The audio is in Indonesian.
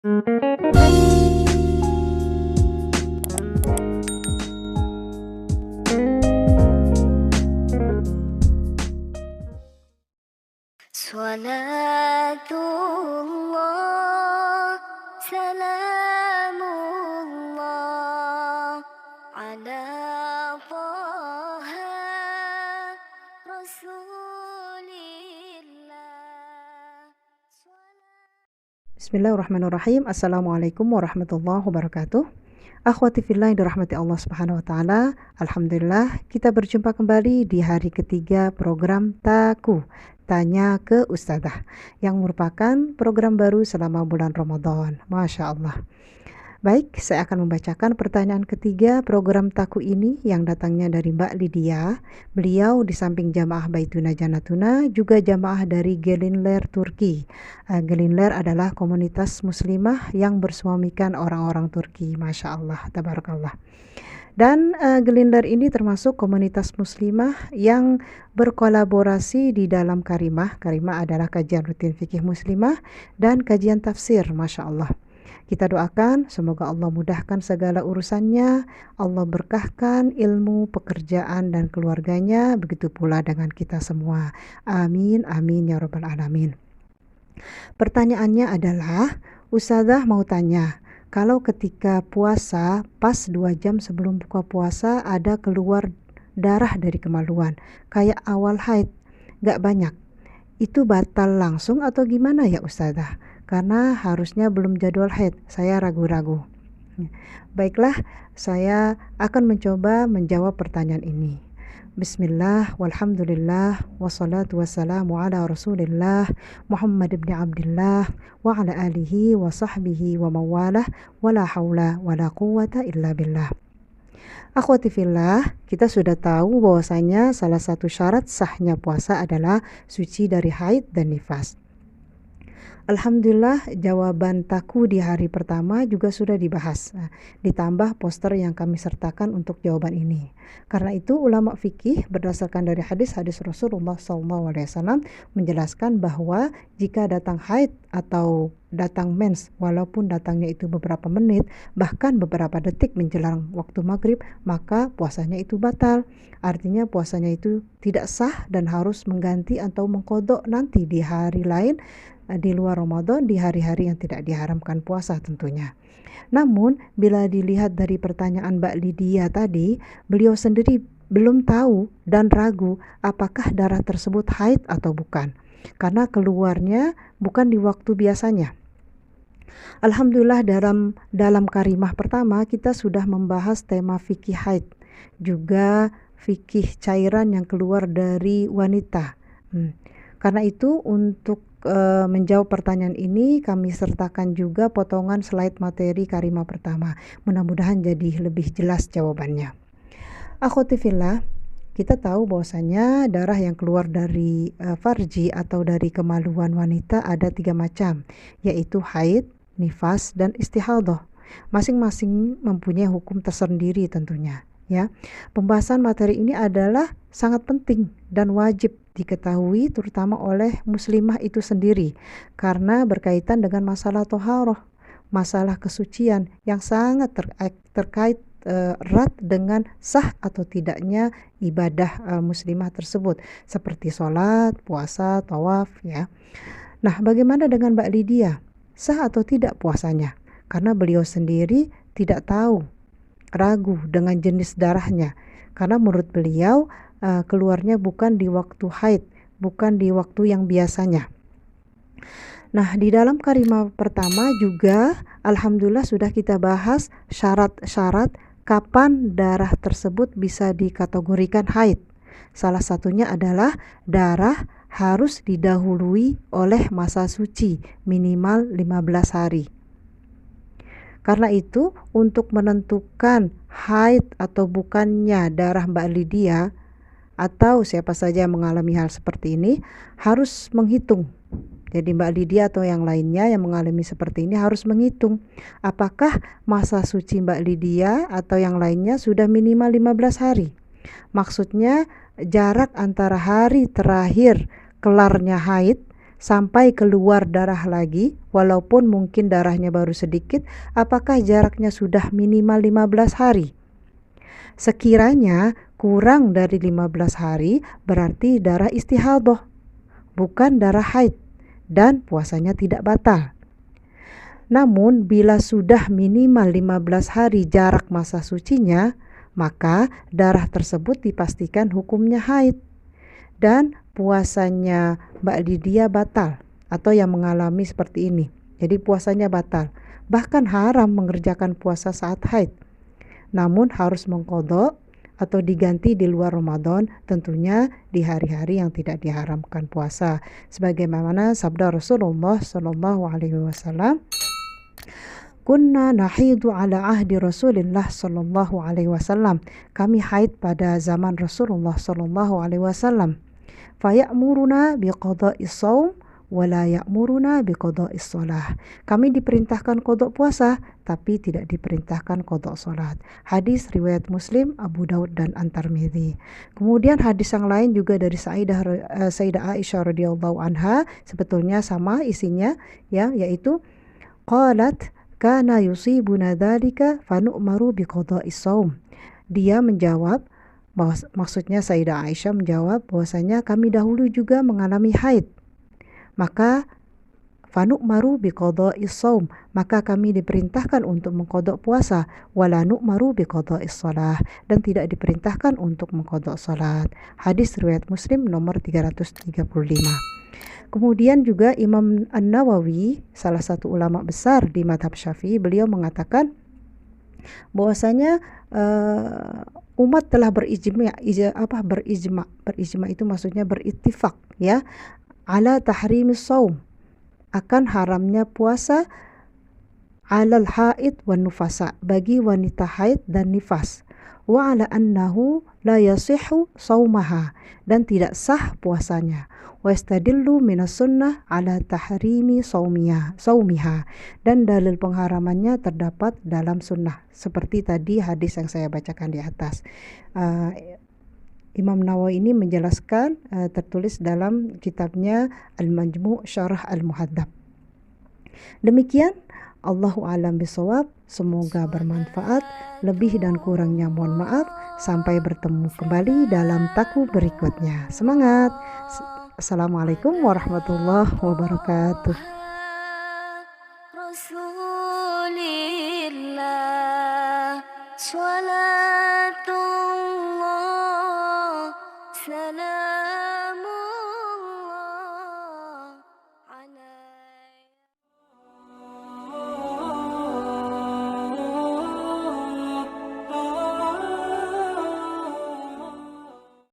Salatullah, salamullah, ala Taha Rasulillah. Bismillahirrahmanirrahim. Assalamualaikum warahmatullahi wabarakatuh. Akhwati fillah yang dirahmati Allah Subhanahu wa taala. Alhamdulillah kita berjumpa kembali di hari ketiga program Taku, Tanya ke Ustadzah, yang merupakan program baru selama bulan Ramadan. Masya Allah. Baik, saya akan membacakan pertanyaan ketiga program Taku ini yang datangnya dari Mbak Lydia. Beliau di samping jamaah Baituna Janatuna juga jamaah dari Gelinler Turki. Gelinler adalah komunitas muslimah yang bersuamikan orang-orang Turki. Masya Allah, tabarakallah. Dan Gelinler ini termasuk komunitas muslimah yang berkolaborasi di dalam Karimah. Karimah adalah kajian rutin fikih muslimah dan kajian tafsir. Masya Allah. Kita doakan semoga Allah mudahkan segala urusannya, Allah berkahkan ilmu, pekerjaan dan keluarganya, begitu pula dengan kita semua. Amin, amin ya rabbal alamin. Pertanyaannya adalah, Ustadzah mau tanya, kalau ketika puasa pas 2 jam sebelum buka puasa ada keluar darah dari kemaluan, kayak awal haid, gak banyak, itu batal langsung atau gimana ya Ustadzah? Karena harusnya belum jadwal haid, saya ragu-ragu. Baiklah, saya akan mencoba menjawab pertanyaan ini. Bismillah, walhamdulillah, wassalatu wassalamu ala rasulillah, Muhammad ibn Abdullah, wa ala alihi wa sahbihi wa mawalah, wa la hawla wa la quwata illa billah. Akhwati fillah, kita sudah tahu bahwasanya salah satu syarat sahnya puasa adalah suci dari haid dan nifas. Alhamdulillah jawaban Taku di hari pertama juga sudah dibahas, ditambah poster yang kami sertakan untuk jawaban ini. Karena itu ulama fikih berdasarkan dari hadis-hadis Rasulullah SAW menjelaskan bahwa jika datang haid atau datang mens, walaupun datangnya itu beberapa menit, bahkan beberapa detik menjelang waktu maghrib, maka puasanya itu batal. Artinya puasanya itu tidak sah dan harus mengganti atau mengkodok nanti di hari lain, di luar Ramadan, di hari-hari yang tidak diharamkan puasa tentunya. Namun bila dilihat dari pertanyaan Mbak Lydia tadi, beliau sendiri belum tahu dan ragu apakah darah tersebut haid atau bukan, karena keluarnya bukan di waktu biasanya. Alhamdulillah dalam karimah pertama kita sudah membahas tema fikih haid, juga fikih cairan yang keluar dari wanita. Karena itu untuk menjawab pertanyaan ini kami sertakan juga potongan slide materi karimah pertama. Mudah-mudahan jadi lebih jelas jawabannya. Akhwati fillah, kita tahu bahwasanya darah yang keluar dari farji atau dari kemaluan wanita ada 3 macam, yaitu haid, nifas dan istihadah. Masing-masing mempunyai hukum tersendiri tentunya. Ya, pembahasan materi ini adalah sangat penting dan wajib diketahui terutama oleh muslimah itu sendiri karena berkaitan dengan masalah toharoh, masalah kesucian yang sangat terkait erat dengan sah atau tidaknya ibadah muslimah tersebut seperti sholat, puasa, tawaf ya. Nah, bagaimana dengan Mbak Lydia? Sah atau tidak puasanya? Karena beliau sendiri tidak tahu, ragu dengan jenis darahnya karena menurut beliau keluarnya bukan di waktu haid, bukan di waktu yang biasanya. Nah, di dalam karimah pertama juga alhamdulillah sudah kita bahas syarat-syarat kapan darah tersebut bisa dikategorikan haid. Salah satunya adalah darah harus didahului oleh masa suci minimal 15 hari. Karena itu untuk menentukan haid atau bukannya darah Mbak Lydia atau siapa saja yang mengalami hal seperti ini harus menghitung. Jadi Mbak Lydia atau yang lainnya yang mengalami seperti ini harus menghitung apakah masa suci Mbak Lydia atau yang lainnya sudah minimal 15 hari. Maksudnya jarak antara hari terakhir kelarnya haid sampai keluar darah lagi, walaupun mungkin darahnya baru sedikit, apakah jaraknya sudah minimal 15 hari? Sekiranya kurang dari 15 hari berarti darah istihadah, bukan darah haid, dan puasanya tidak batal. Namun bila sudah minimal 15 hari jarak masa sucinya, maka darah tersebut dipastikan hukumnya haid dan puasanya Mbak Lydia batal, atau yang mengalami seperti ini. Jadi puasanya batal. Bahkan haram mengerjakan puasa saat haid. Namun harus mengqadha atau diganti di luar Ramadan, tentunya di hari-hari yang tidak diharamkan puasa. Sebagaimana sabda Rasulullah sallallahu alaihi wasallam, "Kunna nahidu ala ahdi Rasulillah sallallahu alaihi wasallam." Kami haid pada zaman Rasulullah sallallahu alaihi wasallam. Faya'muruna biqada'is shaum wa la ya'muruna biqada'is shalah. Kami diperintahkan qada puasa tapi tidak diperintahkan qada salat. Hadis riwayat Muslim, Abu Daud dan At-Tirmidzi. Kemudian hadis yang lain juga dari Sayyidah Aisyah radhiyallahu anha, sebetulnya sama isinya ya, yaitu qalat kana yusibuna dzalika fanu'maru biqada'is shaum. Dia menjawab bahwa, maksudnya Sayyidah Aisyah menjawab bahwasanya kami dahulu juga mengalami haid, maka fanu'maru biqada'is shaum, maka kami diperintahkan untuk mengqadha puasa, wala nu'maru biqada'is shalah, dan tidak diperintahkan untuk mengqadha salat. Hadis riwayat Muslim nomor 335. Kemudian juga Imam An-Nawawi, salah satu ulama besar di mazhab Syafi'i, beliau mengatakan bahwasanya umat telah berijma itu maksudnya berittifaq ya, ala tahrimis shaum, akan haramnya puasa, alal haid wan nufasa, bagi wanita haid dan nifas, wa ala annahu la yasihhu shaumaha, dan tidak sah puasanya, wa istadillu minas sunnah ala tahrimi saumiha, dan dalil pengharamannya terdapat dalam sunnah, seperti tadi hadis yang saya bacakan di atas. Imam Nawawi ini menjelaskan, tertulis dalam kitabnya Al-Majmu' Syarah Al-Muhadzab. Demikian, Allahu a'lam bishawab. Semoga bermanfaat. Lebih dan kurangnya mohon maaf. Sampai bertemu kembali dalam taku berikutnya. Semangat. Assalamualaikum warahmatullahi wabarakatuh. Rasulillah,